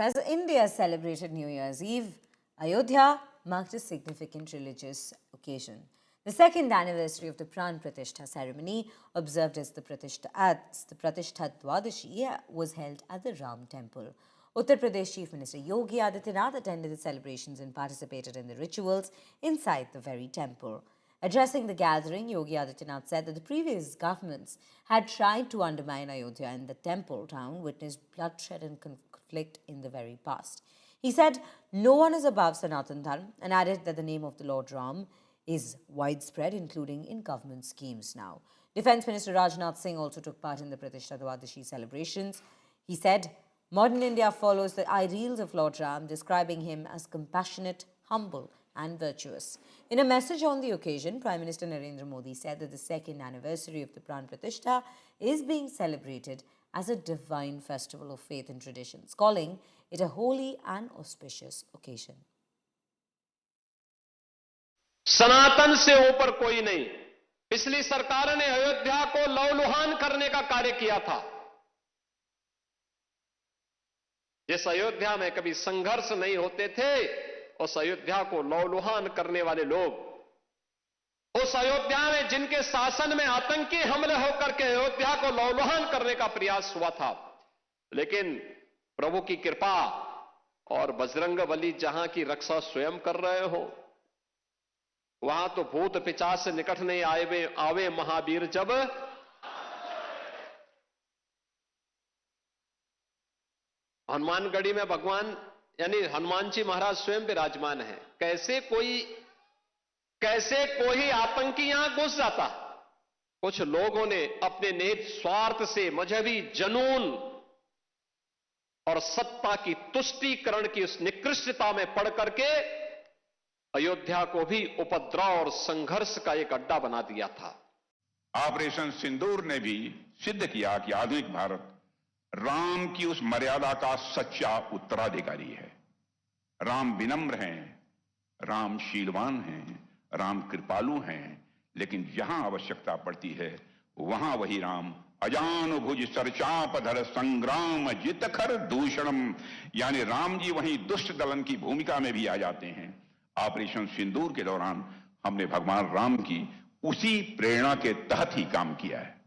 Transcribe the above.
As India celebrated New Year's Eve, Ayodhya marked a significant religious occasion. The second anniversary of the Pran Pratishtha ceremony, observed as the Pratishtha Dwadashi, was held at the Ram Temple. Uttar Pradesh Chief Minister Yogi Adityanath attended the celebrations and participated in the rituals inside the very temple. Addressing the gathering, Yogi Adityanath said that the previous governments had tried to undermine Ayodhya, and the temple town witnessed bloodshed and conflict in the very past. He said no one is above Sanatan Dharma and added that the name of the Lord Ram is widespread, including in government schemes now. Defence Minister Rajnath Singh also took part in the Pratishtha Dwadashi celebrations. He said modern India follows the ideals of Lord Ram, describing him as compassionate, humble and virtuous. In a message on the occasion, Prime Minister Narendra Modi said that the second anniversary of the Pran Pratishtha is being celebrated as a divine festival of faith and traditions, calling it a holy and auspicious occasion. सनातन से ऊपर कोई नहीं। पिछली सरकार ने अयोध्या को लौलुहान करने का कार्य किया था। जिस अयोध्या में कभी संघर्ष नहीं होते थे, उस अयोध्या को लौलुहान करने वाले लोग, उस अयोध्या में जिनके शासन में आतंकी हमले होकर के अयोध्या को लौलुहान करने का प्रयास हुआ था, लेकिन प्रभु की कृपा और बजरंगबली जहां की रक्षा स्वयं कर रहे हो, वहां तो भूत पिशाच से निकट नहीं आवे महावीर जब। हनुमानगढ़ी में भगवान यानी हनुमान जी महाराज स्वयं विराजमान है। कैसे कोई आतंकी यहां घुस जाता। कुछ लोगों ने अपने निहित स्वार्थ से मजहबी जनून और सत्ता की तुष्टीकरण की उस निकृष्टता में पड़ करके अयोध्या को भी उपद्रव और संघर्ष का एक अड्डा बना दिया था। ऑपरेशन सिंदूर ने भी सिद्ध किया कि आधुनिक भारत राम की उस मर्यादा का सच्चा उत्तराधिकारी है। राम विनम्र हैं, राम शीलवान हैं, राम कृपालु हैं, लेकिन जहां आवश्यकता पड़ती है वहां वही राम अजान भुज सरचापधर संग्राम जितखर दूषणम, यानी राम जी वहीं दुष्ट दलन की भूमिका में भी आ जाते हैं। ऑपरेशन सिंदूर के दौरान हमने भगवान राम की उसी प्रेरणा के तहत ही काम किया है।